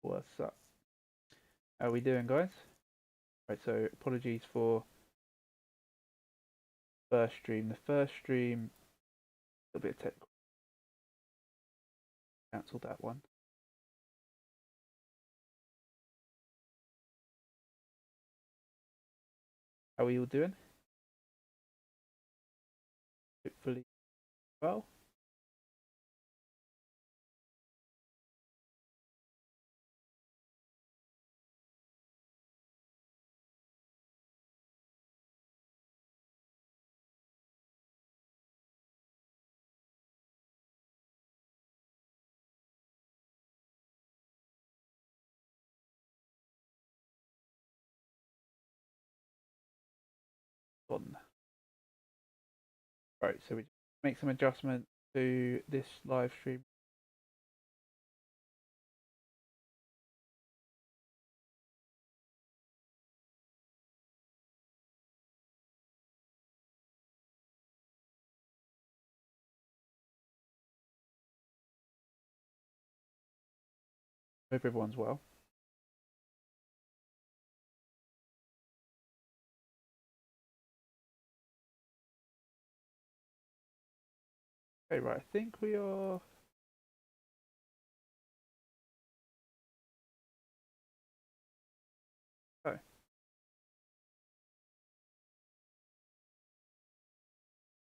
What's up? How are we doing, guys? Right, so apologies for first stream. The first stream, a little bit of technical. Cancelled that one. How are you all doing? Hopefully well. On. Right, so we make some adjustments to this live stream. Hope everyone's well. Okay, right, I think we are. Oh,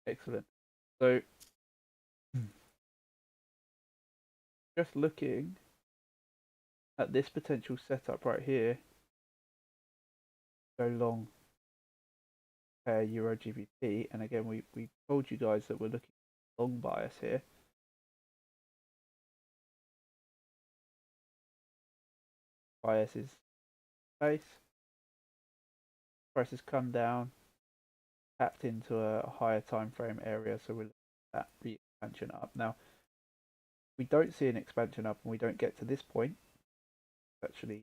excellent. So, just looking at this potential setup right here, go long Euro GBP, and again, we told you guys that we're looking at long bias here. Bias is base. Price has come down, tapped into a higher time frame area, so we're looking at the expansion up. Now, we don't see an expansion up and we don't get to this point. Actually,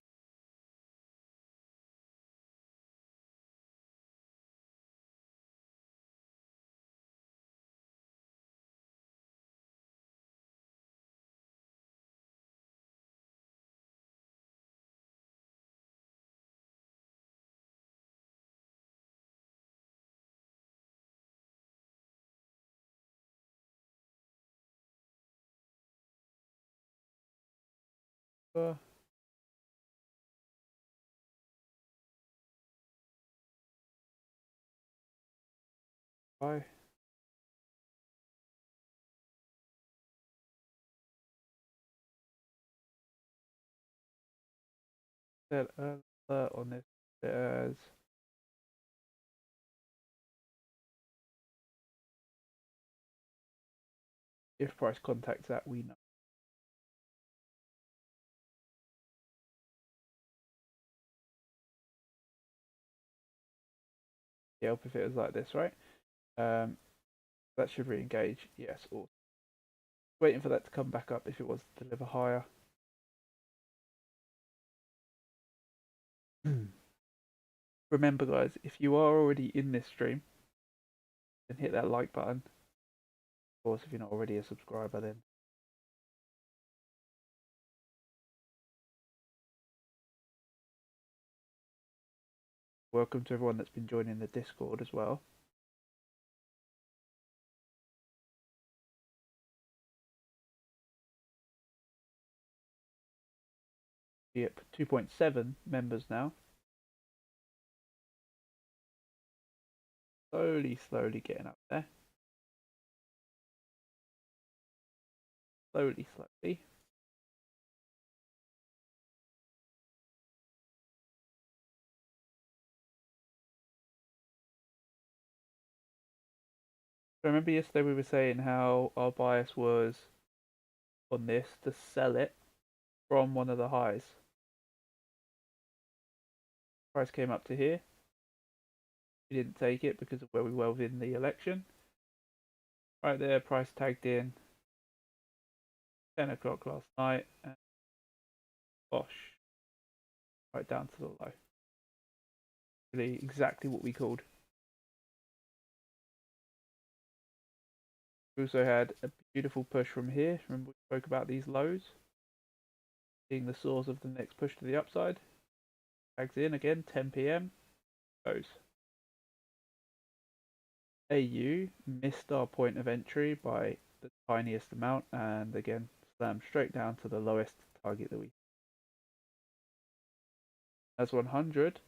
uh, I said on this as if price contacts that, we know. Yeah, if it was like this, right? That should re-engage. Yes, or waiting for that to come back up if it was to deliver higher. Remember, guys, if you are already in this stream, then hit that like button. Of course, if you're not already a subscriber, then welcome to everyone that's been joining the Discord as well. Yep, 2.7 members now. Slowly getting up there. Slowly. So remember yesterday we were saying how our bias was on this to sell it from one of the highs. Price came up to here. We didn't take it because of where we were within the election. Right there, price tagged in 10 o'clock last night, and bosh, right down to the low. Really exactly what we called. We also had a beautiful push from here. Remember we spoke about these lows? Seeing the source of the next push to the upside. Tags in again, 10 p.m. Goes. AU missed our point of entry by the tiniest amount and again slammed straight down to the lowest target that we. As 100,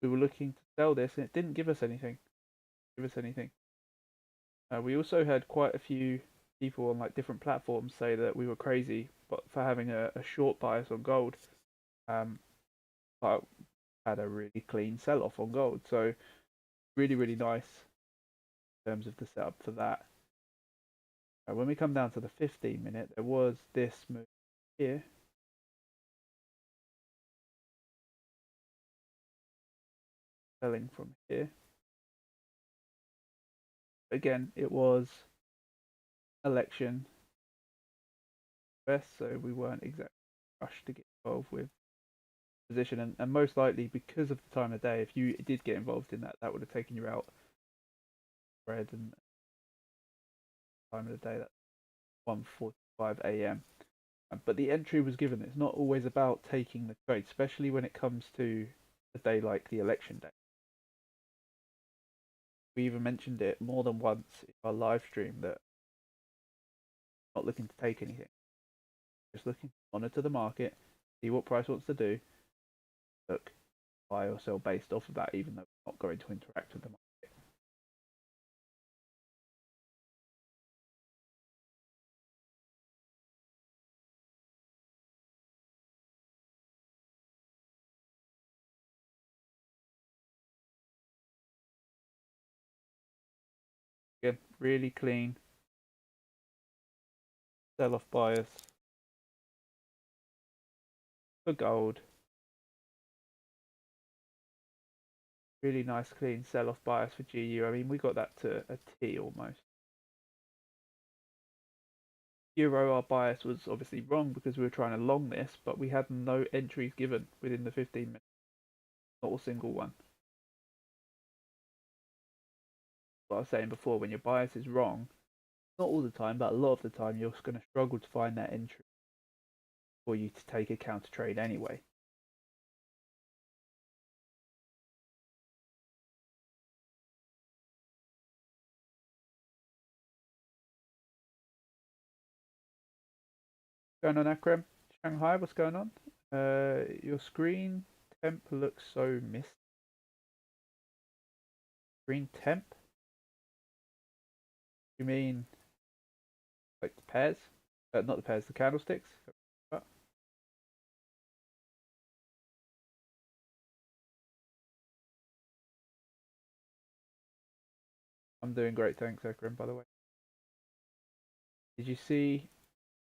we were looking to sell this and it didn't give us anything. We also had quite a few people on like different platforms say that we were crazy, but for having a short bias on gold, but had a really clean sell-off on gold. So really nice in terms of the setup for that. When we come down to the 15-minute, there was this move here. Selling from here. Again, it was election best, so we weren't exactly rushed to get involved with position, and most likely because of the time of day, if you did get involved in that, that would have taken you out red and time of the day, that's 1:45 a.m. But the entry was given. It's not always about taking the trade, especially when it comes to a day like the election day. We even mentioned it more than once in our live stream that not looking to take anything, just looking to monitor the market, see what price wants to do, look, buy or sell based off of that, even though we're not going to interact with the market. Again, really clean sell-off bias for gold. Really nice clean sell-off bias for GU. I mean, we got that to a T almost. Euro, our bias was obviously wrong because we were trying to long this, but we had no entries given within the 15 minutes. Not a single one. What I was saying before, when your bias is wrong, not all the time, but a lot of the time, you're going to struggle to find that entry for you to take a counter trade anyway. Going on, Akram? Shanghai, what's going on? Your screen temp looks so missed. Screen temp? You mean like the pairs? Not the pairs, the candlesticks? I'm doing great, thanks, Akram, by the way. Did you see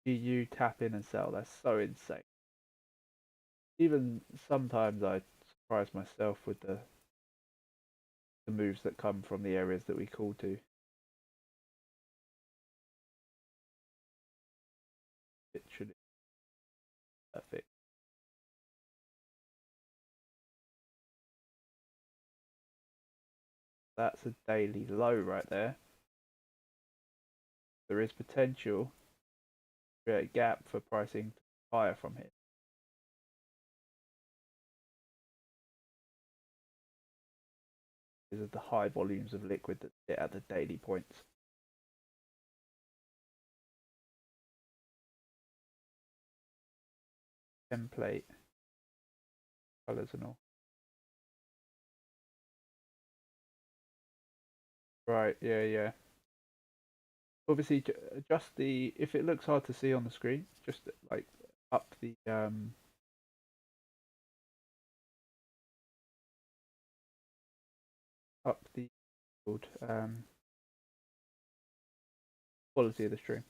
GU tap in and sell? That's so insane. Even sometimes I surprise myself with the moves that come from the areas that we call to. It should be perfect. That's a daily low right there. There is potential to create a gap for pricing higher from here. Because of the high volumes of liquid that sit at the daily points. Template, colors and all. Right, yeah. Obviously, adjust the, if it looks hard to see on the screen, just like up the quality of the stream.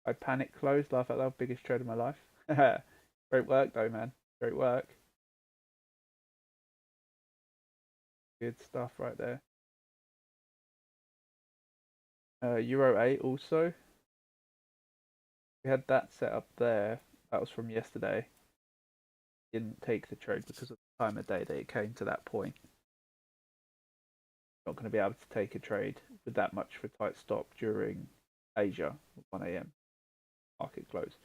I panic closed, laugh out loud, biggest trade of my life. Great work though, man. Great work. Good stuff right there. Euro 8 also. We had that set up there. That was from yesterday. Didn't take the trade because of the time of day that it came to that point. Not going to be able to take a trade with that much for tight stop during Asia 1 a.m. market close.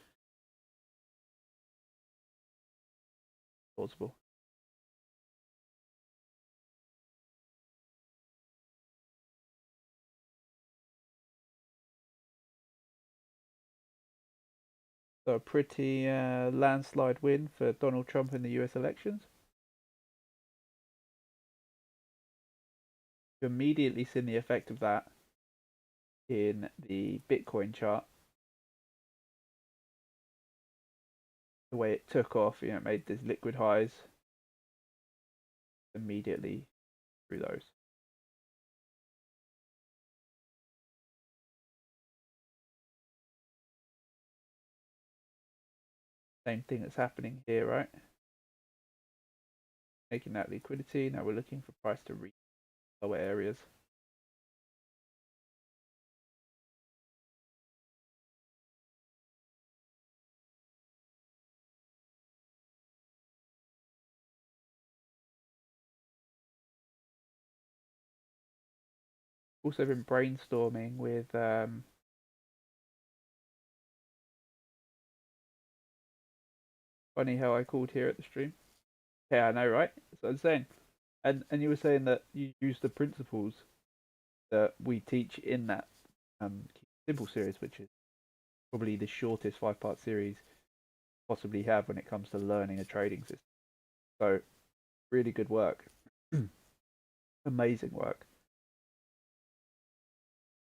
plausible. So a pretty landslide win for Donald Trump in the US elections. You've immediately seen the effect of that in the Bitcoin chart. The way it took off, it made these liquid highs immediately through those. Same thing that's happening here, right? Making that liquidity. Now we're looking for price to reach lower areas. Also been brainstorming with funny how I called here at the stream. Yeah, I know, right? That's what I'm saying. And you were saying that you use the principles that we teach in that simple series, which is probably the shortest 5-part series possibly have when it comes to learning a trading system. So really good work. Amazing work.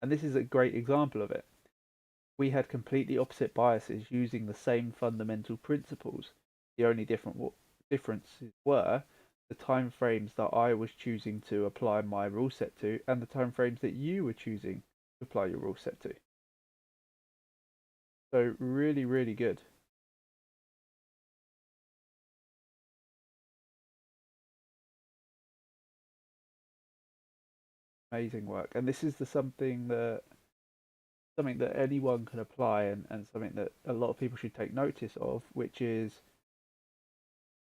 And this is a great example of it. We had completely opposite biases using the same fundamental principles. The only differences were the time frames that I was choosing to apply my rule set to and the time frames that you were choosing to apply your rule set to. So really, really good. Amazing work. And this is something that anyone can apply, and something that a lot of people should take notice of, which is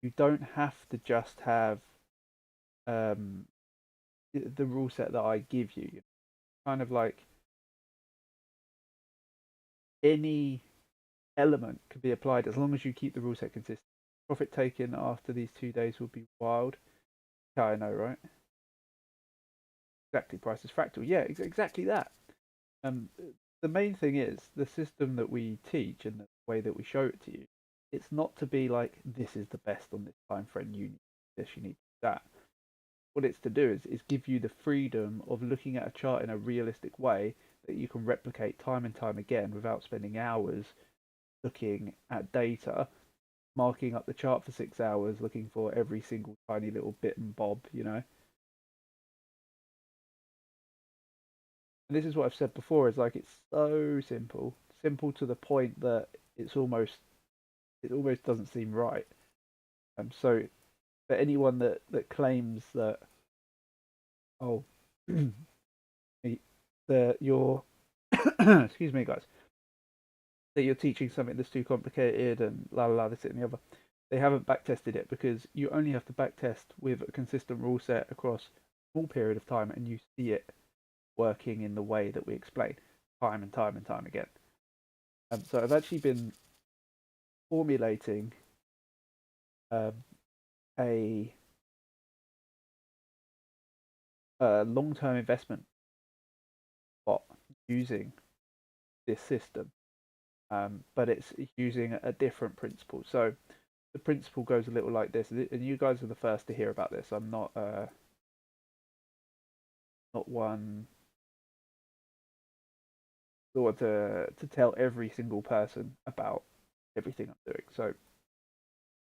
you don't have to just have the rule set that I give you. Kind of like any element can be applied as long as you keep the rule set consistent. Profit taken after these 2 days will be wild. Yeah, I know, right? Exactly, price is fractal. Yeah, exactly that. Um, the main thing is the system that we teach and the way that we show it to you. It's not to be like this is the best on this time frame. You need this, you need that. What it's to do is give you the freedom of looking at a chart in a realistic way that you can replicate time and time again without spending hours looking at data, marking up the chart for 6 hours, looking for every single tiny little bit and bob. And this is what I've said before, is like it's so simple to the point that it almost doesn't seem right. So for anyone that claims that, oh, that you're excuse me guys, that you're teaching something that's too complicated and la la la this it and the other, they haven't back tested it, because you only have to back test with a consistent rule set across a small period of time and you see it working in the way that we explain time and time and time again. So I've actually been formulating um, a, a long-term investment bot using this system, but it's using a different principle. So the principle goes a little like this, and you guys are the first to hear about this. I'm not one to tell every single person about everything I'm doing. So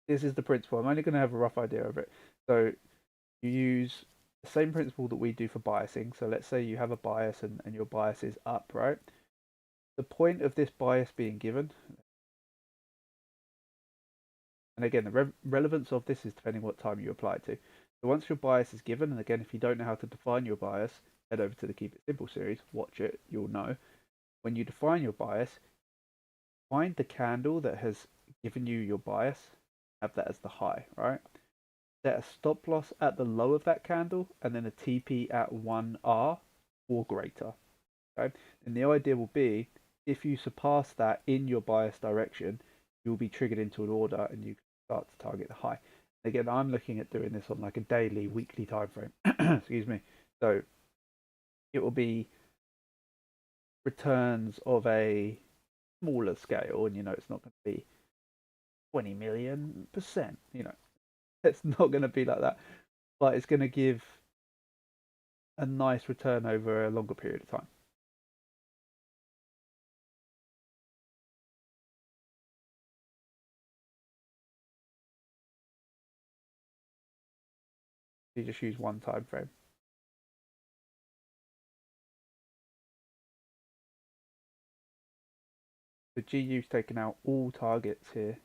this is the principle. I'm only going to have a rough idea of it. So you use the same principle that we do for biasing. So let's say you have a bias and your bias is up, right? The point of this bias being given, and again, the relevance of this is depending what time you apply it to. So once your bias is given, and again, if you don't know how to define your bias, head over to the Keep It Simple series, watch it, you'll know. When you define your bias, find the candle that has given you your bias, have that as the high, right? Set a stop loss at the low of that candle and then a TP at 1R or greater. Okay? And the idea will be, if you surpass that in your bias direction, you'll be triggered into an order and you can start to target the high. Again, I'm looking at doing this on like a daily, weekly time frame. Excuse me. So it will be returns of a smaller scale, and it's not going to be 20 million%. It's not going to be like that, but it's going to give a nice return over a longer period of time. You just use one time frame. The GU's taken out all targets here.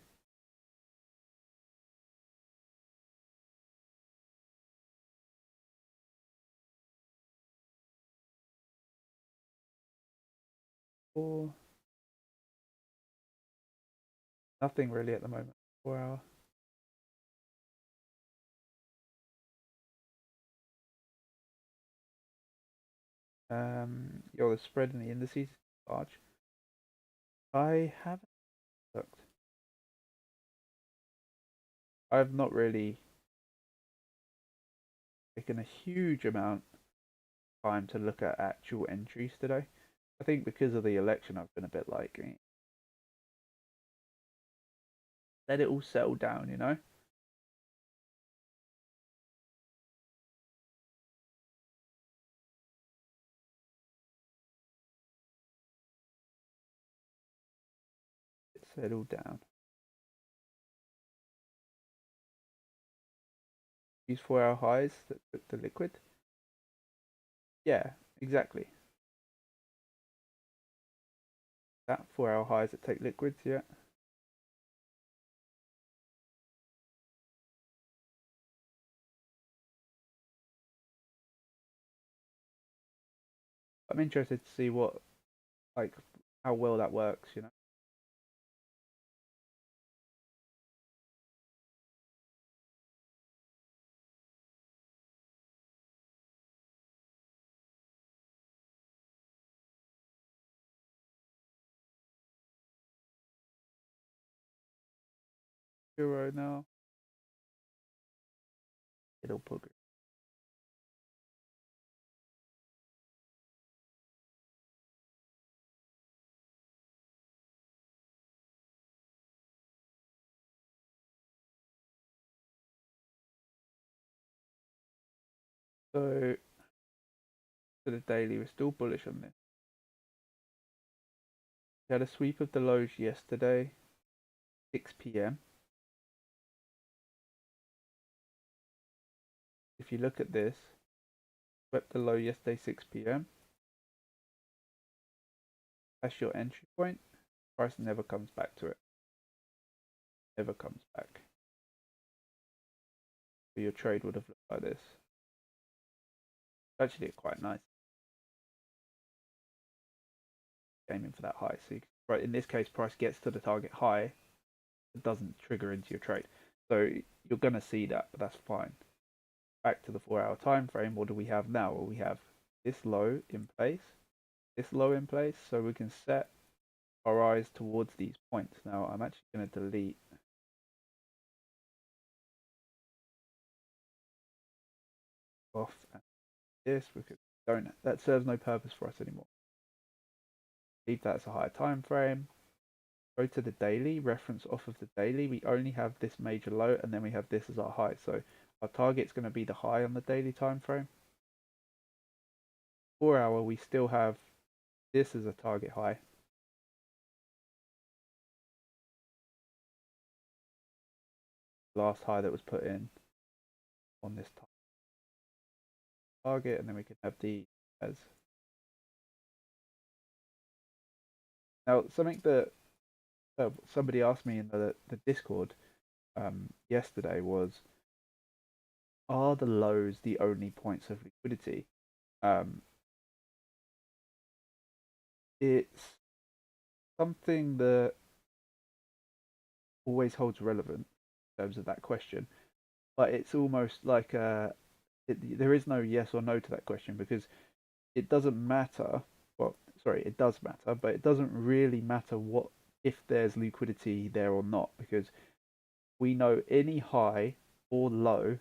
Or nothing really at the moment. 4 hour. The spread in the indices is large. I haven't looked. I've not really taken a huge amount of time to look at actual entries today. I think because of the election, I've been a bit like, let it all settle down. It settled down. Use 4 hour highs that took the liquid. Yeah, exactly. That 4 hour highs that take liquids, yeah. I'm interested to see like, how well that works. Euro now, it'll bugger. So for the daily, we're still bullish on this. We had a sweep of the lows yesterday, 6 p.m. If you look at this, swept the low yesterday, 6 p.m. That's your entry point. Price never comes back to it. Never comes back. So your trade would have looked like this. Actually, quite nice. Aiming for that high. So right, in this case, price gets to the target high. It doesn't trigger into your trade. So you're going to see that, but that's fine. Back to the 4 hour time frame. What do we have now? Well, we have this low in place, this low in place, so we can set our eyes towards these points. Now I'm actually going to delete off this because that serves no purpose for us anymore. Leave that as a higher time frame. Go to the daily, reference off of the daily. We only have this major low, and then we have this as our high. So our target's going to be the high on the daily time frame. 4 hour, we still have this as a target high. Last high that was put in on this target, and then we can have the as now something that somebody asked me in the Discord yesterday was, are the lows the only points of liquidity? It's something that always holds relevant in terms of that question, but it's almost like there is no yes or no to that question because it doesn't matter. Well, sorry, it does matter, but it doesn't really matter what if there's liquidity there or not because we know any high or low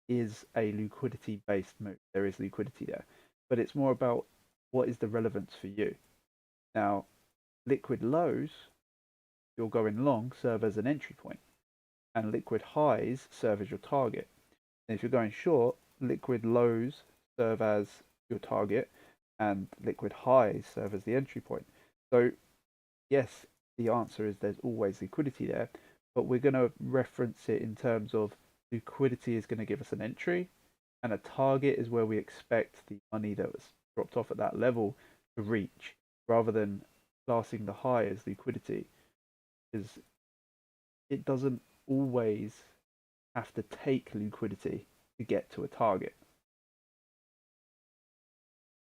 is a liquidity based move. There is liquidity there, but it's more about what is the relevance for you. Now, liquid lows, you're going long, serve as an entry point, and liquid highs serve as your target. And if you're going short, liquid lows serve as your target, and liquid highs serve as the entry point. So, yes, the answer is there's always liquidity there, but we're going to reference it in terms of liquidity is going to give us an entry, and a target is where we expect the money that was dropped off at that level to reach, rather than classing the high as liquidity, because it doesn't always have to take liquidity to get to a target.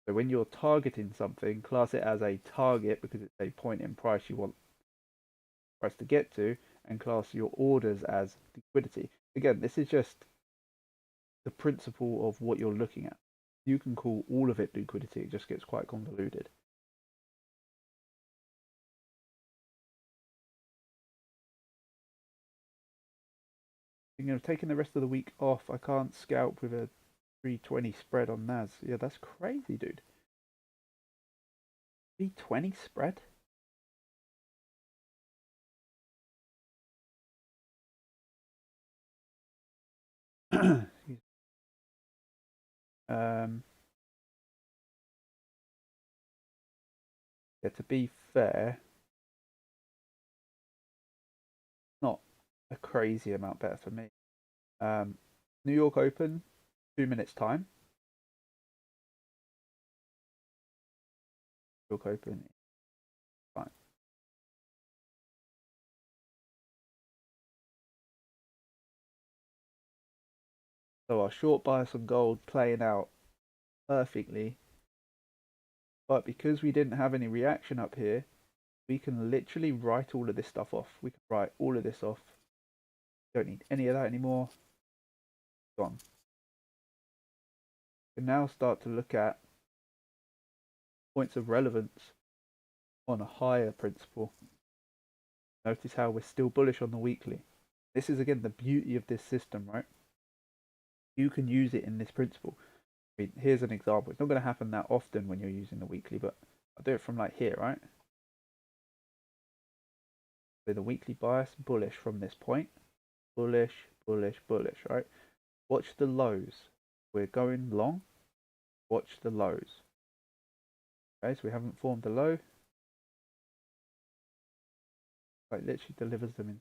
So when you're targeting something, class it as a target because it's a point in price you want price to get to, and class your orders as liquidity. Again, this is just the principle of what you're looking at. You can call all of it liquidity, it just gets quite convoluted. Thinking of taking the rest of the week off. I can't scalp with a 320 spread on NAS. Yeah, that's crazy, dude. 320 spread? um, yeah, to be fair, not a crazy amount better for me. New York Open, 2 minutes time. New York Open, fine. So our short bias on gold playing out perfectly, but because we didn't have any reaction up here, we can literally write all of this stuff off. We can write all of this off. Don't need any of that anymore. Gone. We can now start to look at points of relevance on a higher principle. Notice how we're still bullish on the weekly. This is again the beauty of this system, right? You can use it in this principle. I mean, here's an example. It's not going to happen that often when you're using the weekly, but I'll do it from like here, right? So the weekly bias, bullish from this point. Bullish, bullish, bullish, right? Watch the lows. We're going long. Watch the lows. Okay, so we haven't formed a low. Like literally delivers them in.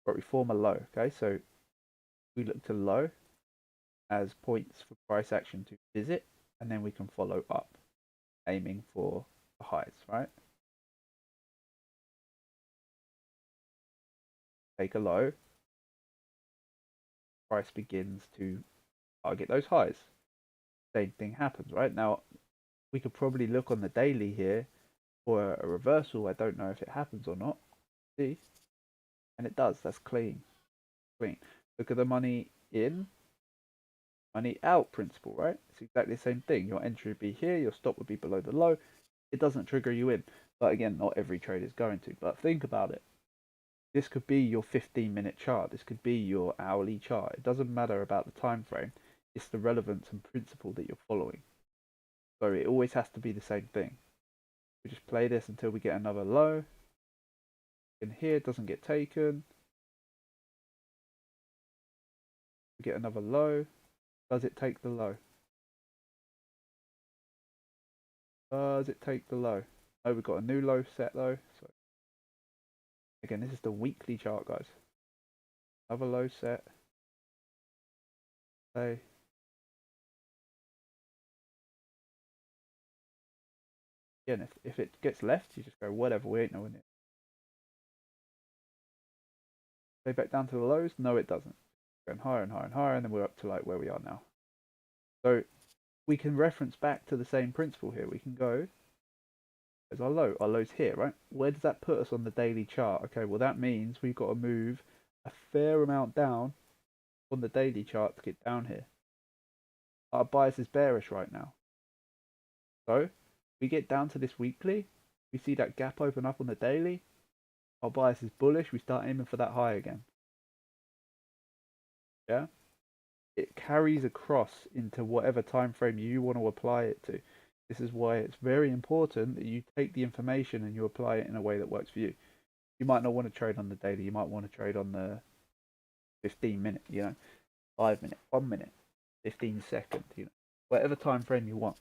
But we form a low. Okay, so we look to low as points for price action to visit, and then we can follow up, aiming for the highs, right? Take a low, price begins to target those highs. Same thing happens, right? Now, we could probably look on the daily here for a reversal. I don't know if it happens or not. See? And it does. That's clean. Clean. Look at the money in, money out principle, right? It's exactly the same thing. Your entry would be here, your stop would be below the low. It doesn't trigger you in. But again, not every trade is going to. But think about it. This could be your 15-minute chart. This could be your hourly chart. It doesn't matter about the time frame. It's the relevance and principle that you're following. So it always has to be the same thing. We just play this until we get another low. In here, it doesn't get taken. We get another low. Does it take the low? Does it take the low? Oh, we've got a new low set though. So again, this is the weekly chart, guys. Another low set. Okay. Again, if it gets left, you just go, whatever, we ain't knowing it. Go back down to the lows? No, it doesn't. Going higher and higher and higher, and then we're up to like where we are now. So we can reference back to the same principle here. We can go, there's our low. Our low's here, right? Where does that put us on the daily chart? Okay, well that means we've got to move a fair amount down on the daily chart to get down here. Our bias is bearish right now. So we get down to this weekly, we see that gap open up on the daily, our bias is bullish, we start aiming for that high again. yeah, it carries across into whatever time frame you want to apply it to. This is why it's very important that you take the information and you apply it in a way that works for you. You might not want to trade on the daily. You might want to trade on the 15 minute, 5 minute, 1 minute, 15 second, whatever time frame you want.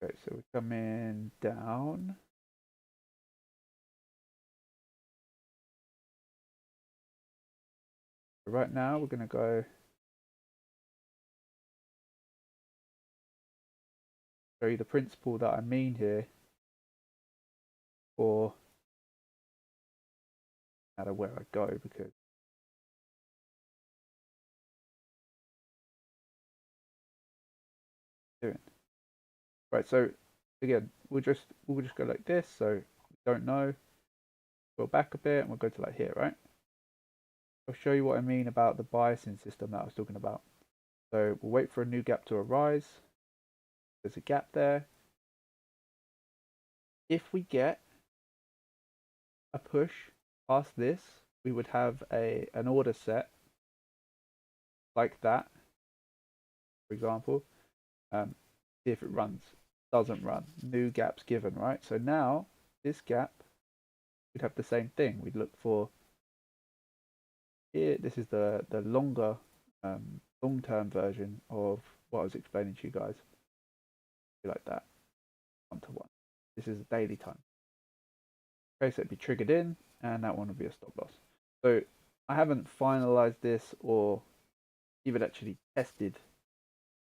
Okay, so we come in down. Right now, we're going to go show you the principle that I mean here for no matter where I go, because doing right. So again, we'll just go like this. So we don't know. Go back a bit and we'll go to like here, right? I'll show you what I mean about the biasing system that I was talking about. So we'll wait for a new gap to arise. There's a gap there. If we get a push past this, we would have an order set like that, for example. See if it runs. Doesn't run. New gaps given, right? So now this gap, we'd have the same thing. We'd look for here. This is the longer long-term version of what I was explaining to you guys. Like that, 1-to-1. This is a daily time. Okay, so it'd be triggered in, and that one would be a stop loss. So I haven't finalized this or even actually tested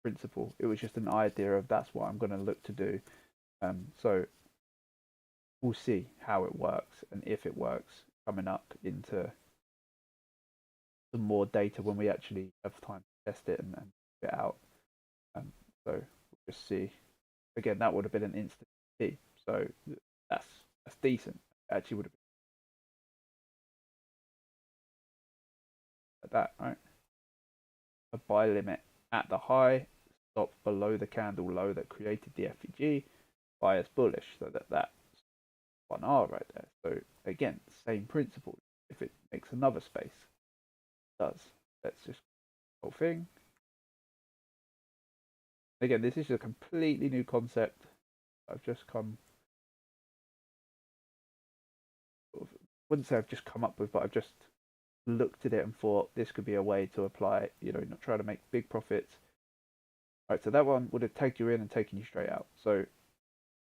principle. It was just an idea of that's what I'm going to look to do. So we'll see how it works and if it works coming up into some more data when we actually have time to test it and get it out. So we'll just see. Again, that would have been an instant T. So that's decent. It actually would have been like that, right? A buy limit at the high, stop below the candle low that created the FEG, bias bullish, so that's 1R right there. So again, same principle. If it makes another space, it does. Let's just whole thing. Again, this is a completely new concept. I've just come, wouldn't say I've just come up with, but I've just looked at it and thought this could be a way to apply, not try to make big profits. Right, so that one would have taken you in and taken you straight out. So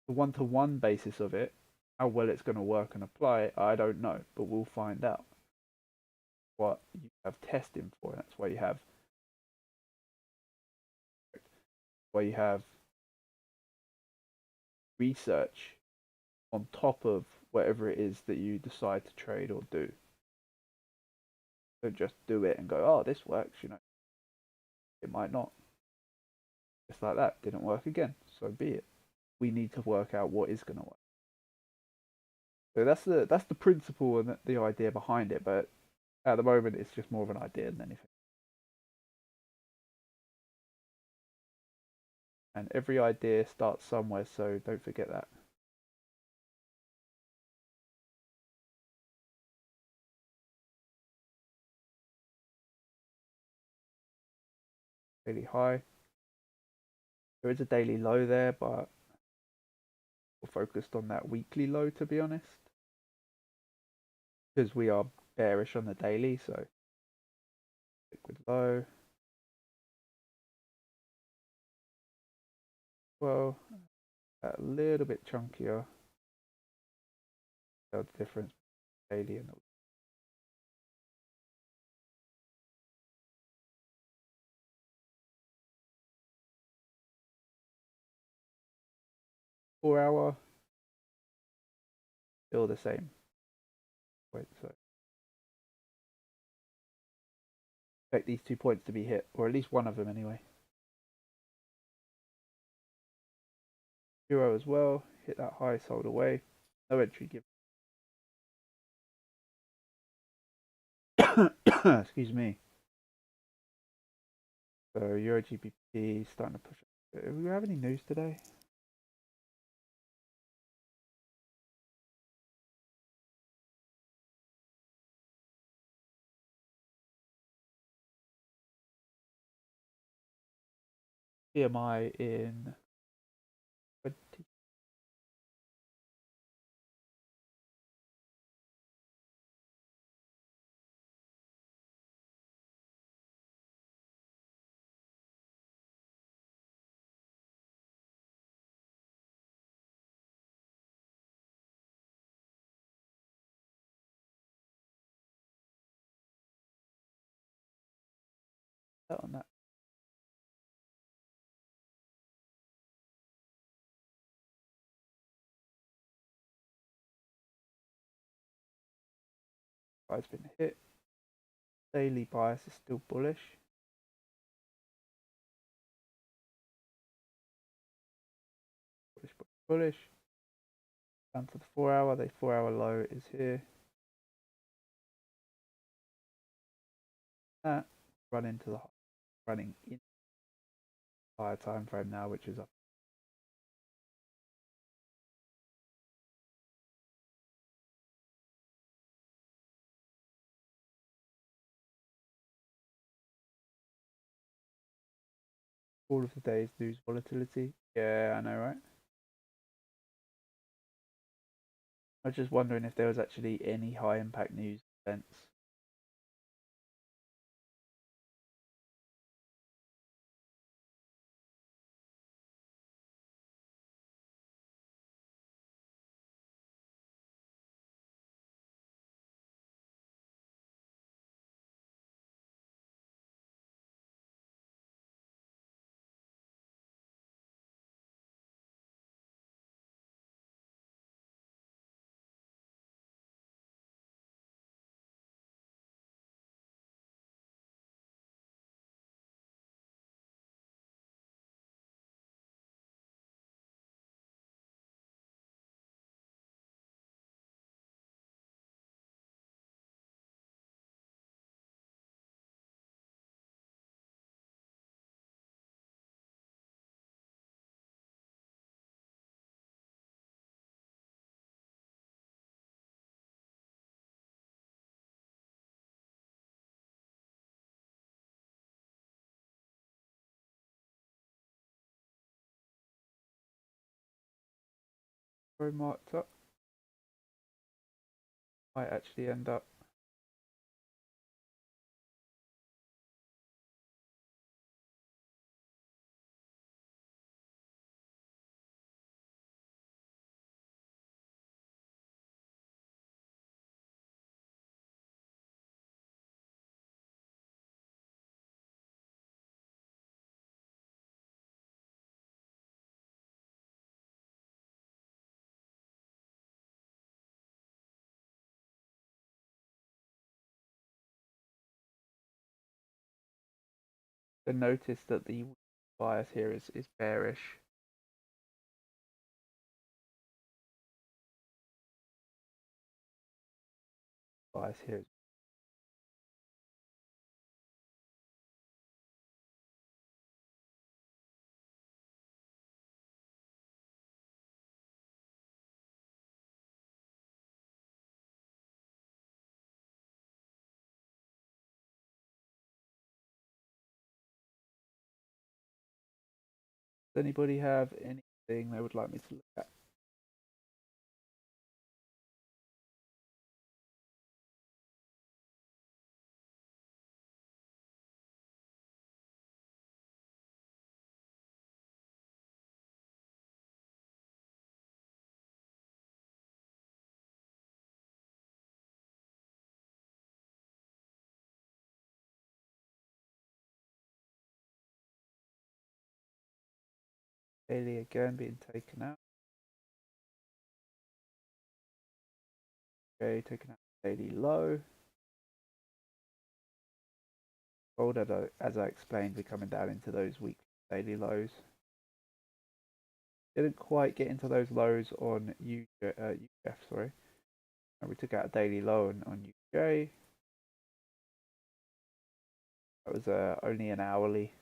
the 1-to-1 basis of it, how well it's going to work and apply, I don't know, but we'll find out what you have testing for. That's why you have research on top of whatever it is that you decide to trade or do. Don't just do it and go, oh, this works, It might not. Just like that, didn't work again. So be it. We need to work out what is going to work. So that's the principle and the idea behind it. But at the moment, it's just more of an idea than anything. And every idea starts somewhere, so don't forget that. Daily high. There is a daily low there, but we're focused on that weekly low, to be honest, because we are bearish on the daily. So liquid low. Well, a little bit chunkier. Tell the difference between daily and the 4 hour. Still the same. Wait, so expect these 2 points to be hit, or at least one of them anyway. Euro as well. Hit that high, sold away. No entry given. Excuse me. So Euro GBP starting to push up. Do we have any news today? PMI in 20. On that. Price been hit. Daily bias is still bullish. Bullish, bullish, bullish. Down to the 4 hour. The 4 hour low is here. That running in higher time frame now, which is up. All of the day's news volatility. Yeah, I know, right? I was just wondering if there was actually any high impact news events. Very marked up. Might actually end up to notice that the bias here is bearish. Bias here. Does anybody have anything they would like me to look at? Daily again being taken out. Okay, taken out daily low. Gold, as I explained, we're coming down into those weekly daily lows. Didn't quite get into those lows on UF, sorry. And we took out a daily low on UJ. That was only an hourly.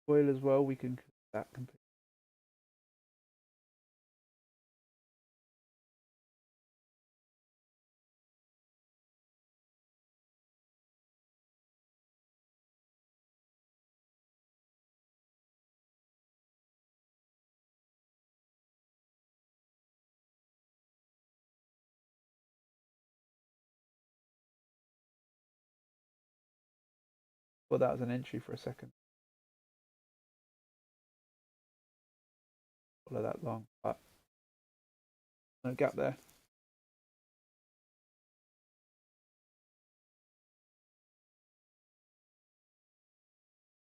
Oil as well, we can that completely. Thought that was an entry for a second. Follow that long, but no gap there.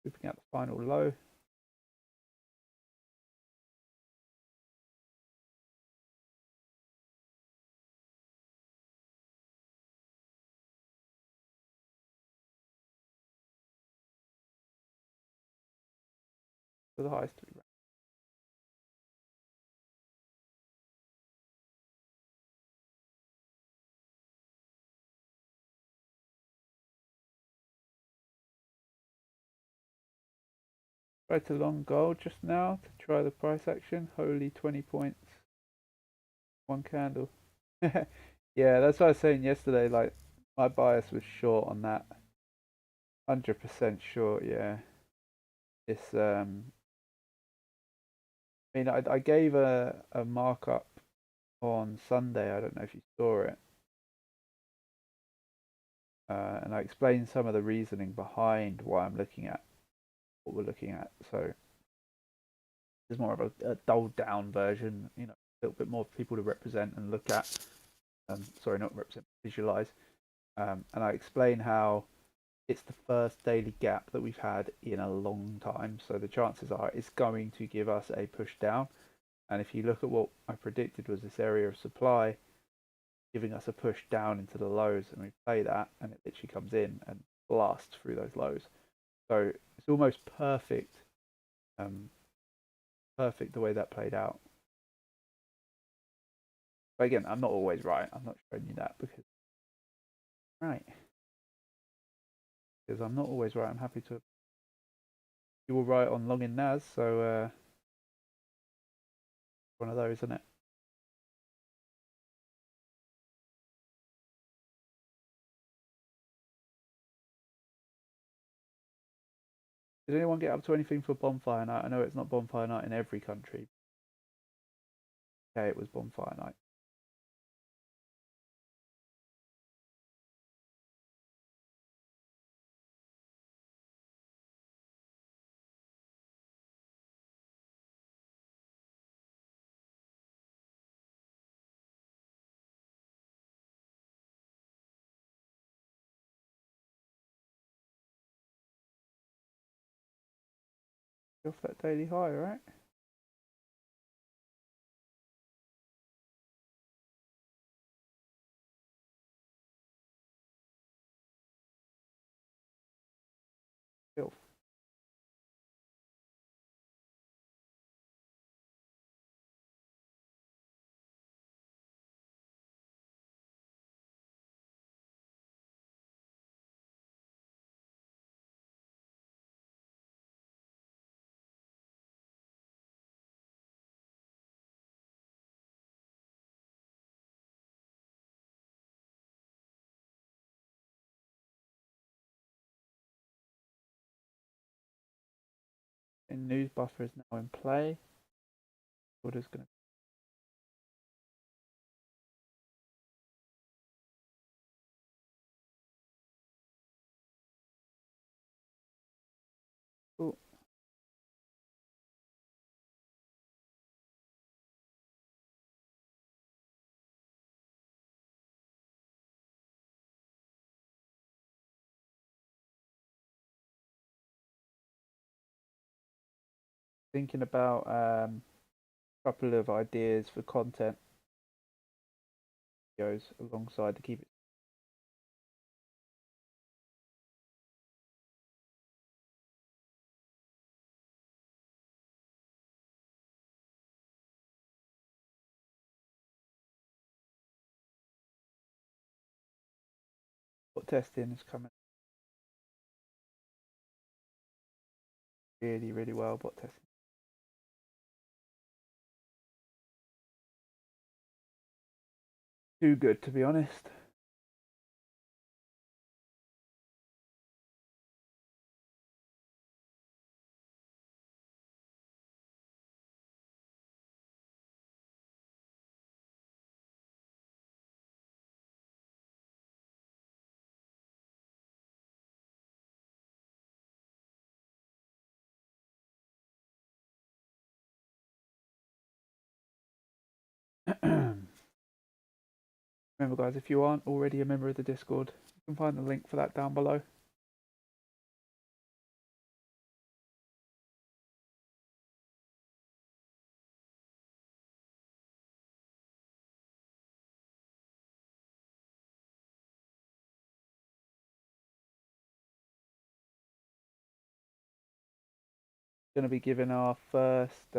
Scooping out the final low. For the highest three rounds. Tried to long gold just now to try the price action. Holy 20 points. One candle. Yeah, that's what I was saying yesterday. Like, my bias was short on that. 100% short, yeah. It's, I mean, I gave a markup on Sunday. I don't know if you saw it. And I explained some of the reasoning behind why I'm looking at what we're looking at. So there's more of a dulled down version, you know, a little bit more people to represent and look at. Sorry, not represent, visualize. And I explain how it's the first daily gap that we've had in a long time. So the chances are it's going to give us a push down. And if you look at what I predicted was this area of supply giving us a push down into the lows, and we play that, and it literally comes in and blasts through those lows. So it's almost perfect, perfect the way that played out. But again, I'm not always right. I'm not showing you that because I'm not always right. I'm happy to. You were right on long in NAS, so one of those, isn't it? Did anyone get up to anything for bonfire night? I know it's not bonfire night in every country. Okay, it was bonfire night. Off that daily high, right? Filth. And news buffer is now in play. Order's going to. Ooh. Thinking about a couple of ideas for content videos alongside to keep it. Bot testing is coming really, really well. Bot testing. Too good, to be honest. Remember guys, if you aren't already a member of the Discord, you can find the link for that down below. Going to be giving our first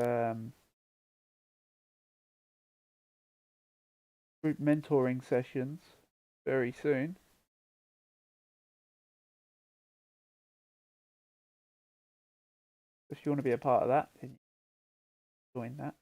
group mentoring sessions very soon. If you want to be a part of that, then join that.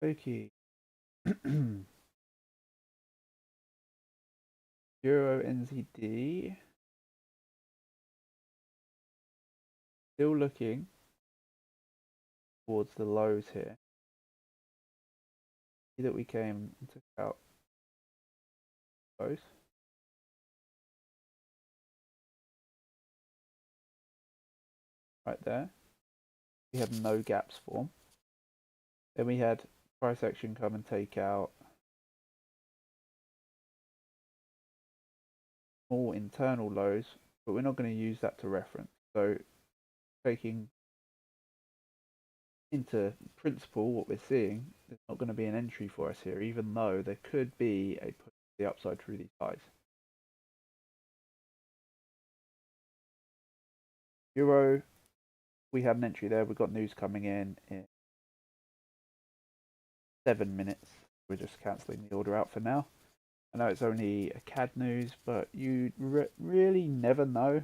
Okay. Euro NZD. Still looking towards the lows here. See that we came and took out both. Right there. We had no gaps form. Then we had price action come and take out more internal lows, but we're not going to use that to reference. So taking into principle what we're seeing, there's not going to be an entry for us here, even though there could be a push to the upside through these highs. Euro, we had an entry there. We've got news coming in 7 minutes. We're just cancelling the order out for now. I know it's only a CAD news, but you really never know.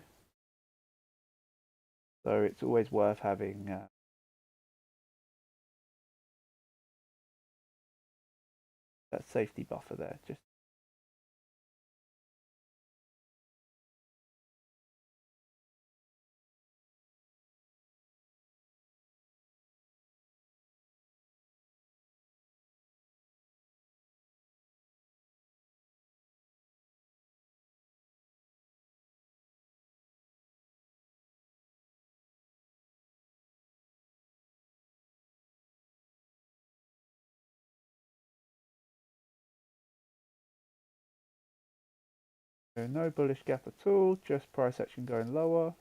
So it's always worth having that safety buffer there. Just so no bullish gap at all, just price action going lower.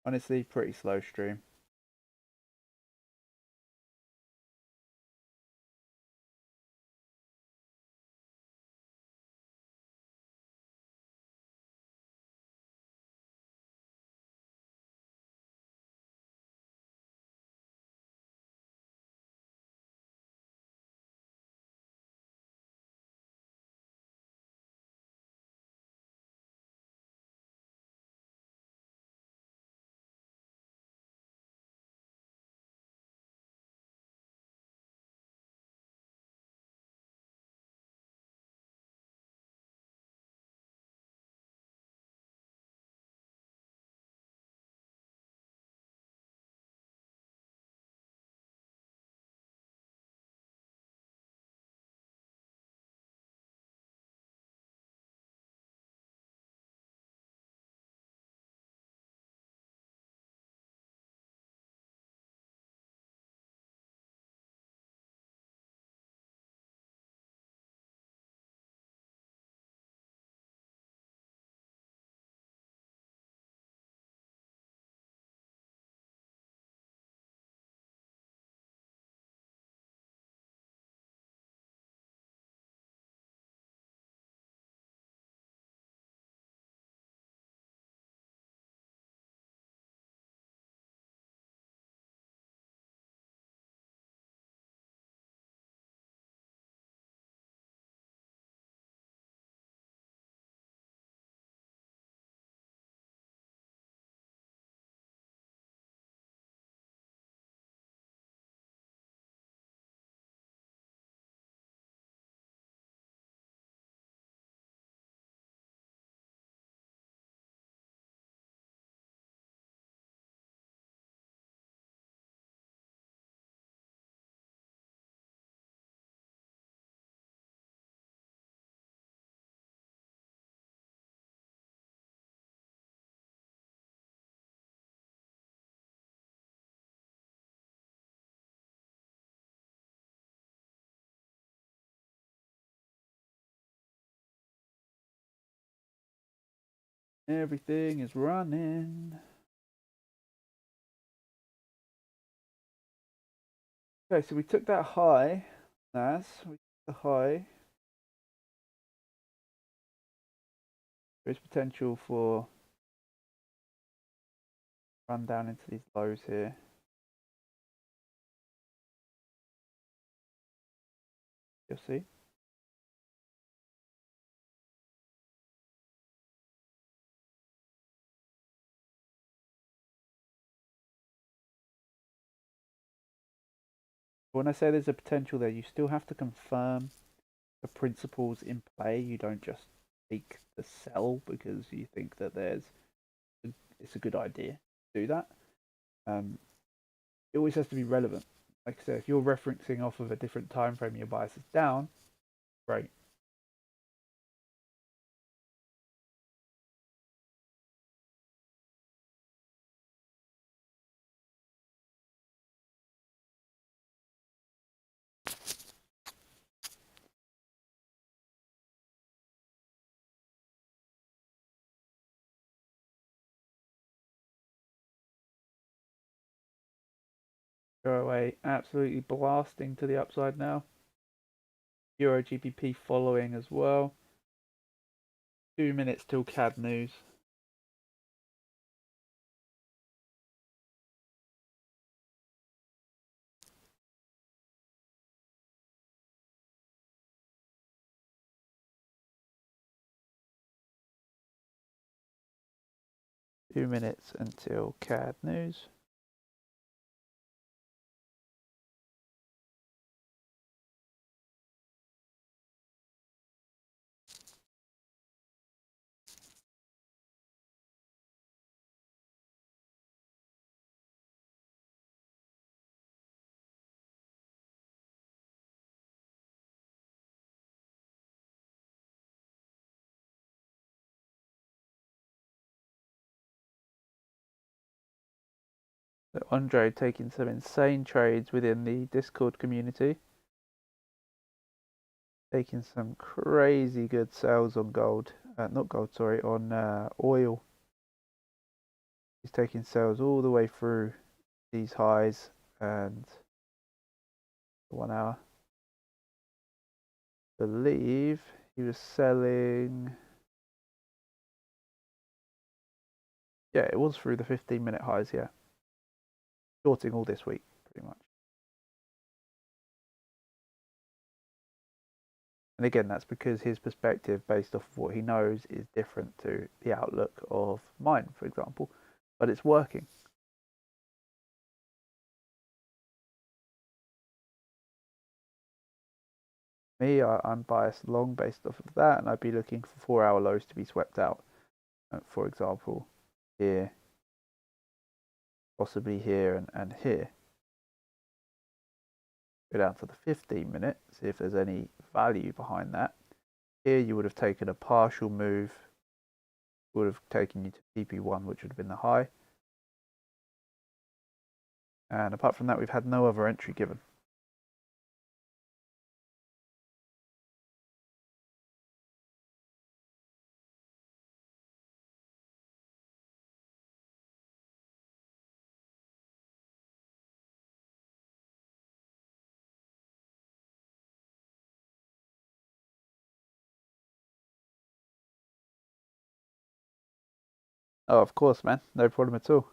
Honestly, pretty slow stream. Everything is running. Okay, so we took that high. Nas, we took the high. There's potential for run down into these lows here. You'll see. When I say there's a potential there, you still have to confirm the principles in play. You don't just take the sell because you think that it's a good idea to do that. It always has to be relevant. Like I said, if you're referencing off of a different time frame, your bias is down. Great. Go away, absolutely blasting to the upside now. Euro GBP following as well. 2 minutes till CAD news. Two minutes until CAD news. So Andre taking some insane trades within the Discord community. Taking some crazy good sales on gold. Not gold, sorry, on oil. He's taking sales all the way through these highs and 1 hour. I believe he was selling. Yeah, it was through the 15-minute highs, yeah. Shorting all this week, pretty much. And again, that's because his perspective, based off of what he knows, is different to the outlook of mine, for example. But it's working. Me, I'm biased long based off of that, and I'd be looking for 4-hour lows to be swept out. For example, here, possibly here, and here. Go down to the 15-minute, see if there's any value behind that. Here you would have taken a partial move, would have taken you to TP1, which would have been the high. And apart from that, we've had no other entry given. Oh, of course, man. No problem at all.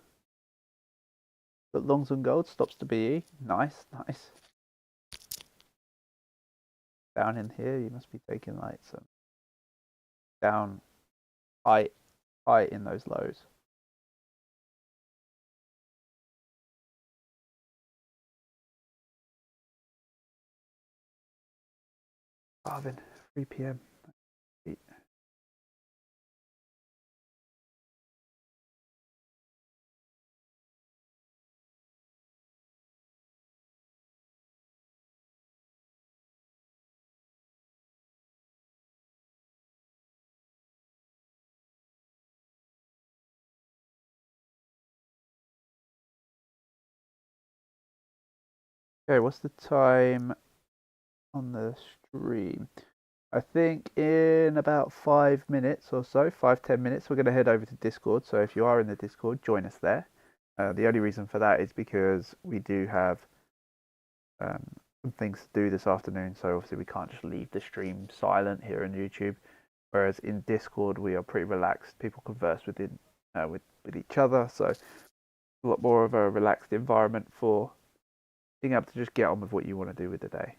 But longs on gold stops to BE. Nice, nice. Down in here, you must be taking like some down high in those lows. Marvin, 3 p.m. Okay, what's the time on the stream? I think in about 5 minutes or so, 5-10 minutes, we're going to head over to Discord. So if you are in the Discord, join us there. The only reason for that is because we do have some things to do this afternoon. So obviously we can't just leave the stream silent here on YouTube. Whereas in Discord, we are pretty relaxed. People converse with each other. So a lot more of a relaxed environment for being able to just get on with what you want to do with the day.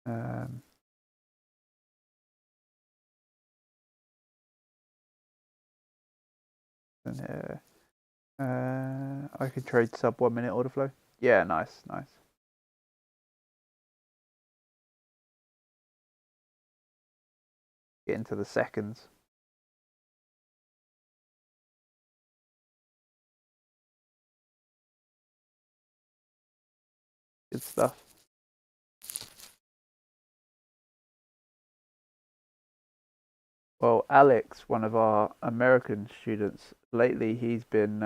Um, and I could trade sub 1 minute order flow. Yeah, nice, nice. Get into the seconds. Good stuff. Well, Alex, one of our American students, lately he's been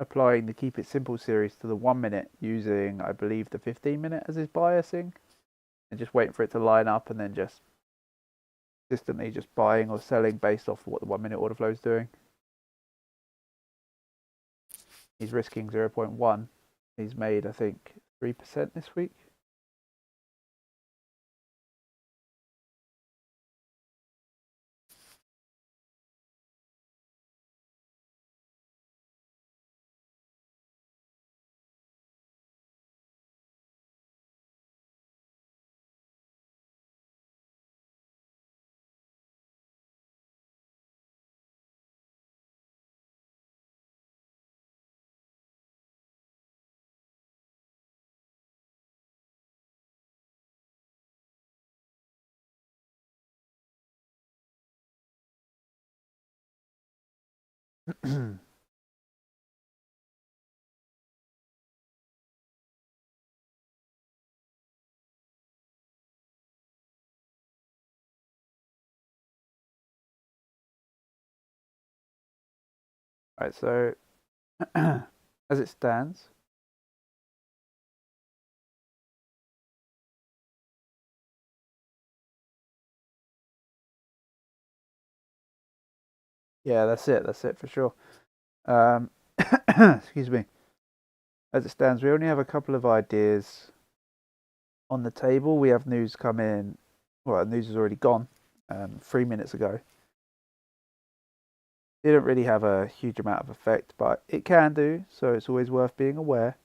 applying the Keep It Simple series to the 1 minute using, I believe, the 15 minute as his biasing, and just waiting for it to line up and then just consistently just buying or selling based off what the 1 minute order flow is doing. He's risking 0.1. He's made, I think, 3% this week. Right, so as it stands, yeah, that's it for sure. Excuse me. As it stands, we only have a couple of ideas on the table. We have news come in. Well, news has already gone 3 minutes ago. Didn't really have a huge amount of effect, but it can do, so it's always worth being aware.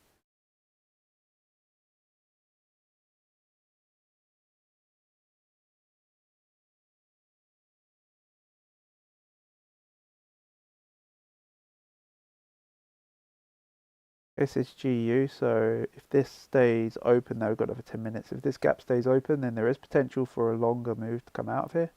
This is GU, so if this stays open, now we've got another 10 minutes. If this gap stays open, then there is potential for a longer move to come out of here.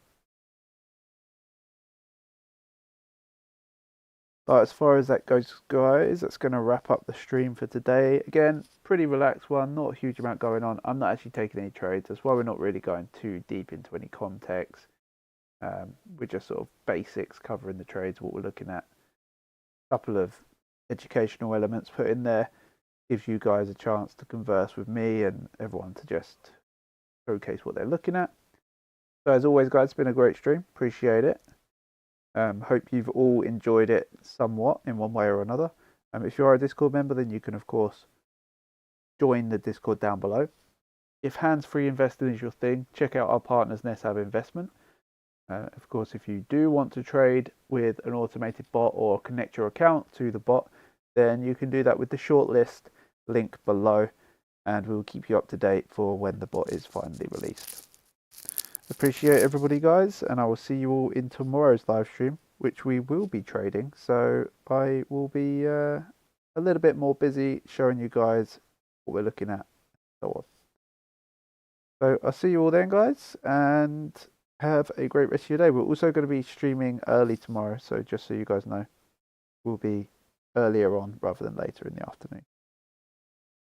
But as far as that goes, guys, that's going to wrap up the stream for today. Again, pretty relaxed one, not a huge amount going on. I'm not actually taking any trades. That's why we're not really going too deep into any context. We're just sort of basics, covering the trades, what we're looking at. A couple of educational elements put in there. Gives you guys a chance to converse with me and everyone to just showcase what they're looking at. So as always, guys, it's been a great stream. Appreciate it. Hope you've all enjoyed it somewhat in one way or another. If you are a Discord member, then you can, of course, join the Discord down below. If hands-free investing is your thing, check out our partners, NestHab Investment. Of course, if you do want to trade with an automated bot or connect your account to the bot, then you can do that with the shortlist link below, and we'll keep you up to date for when the bot is finally released. Appreciate everybody, guys, and I will see you all in tomorrow's live stream, which we will be trading. So I will be a little bit more busy showing you guys what we're looking at. So I'll see you all then, guys, and have a great rest of your day. We're also going to be streaming early tomorrow, so just so you guys know, we'll be earlier on rather than later in the afternoon.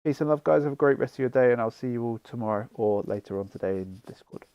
Peace and love, guys. Have a great rest of your day, and I'll see you all tomorrow or later on today in Discord.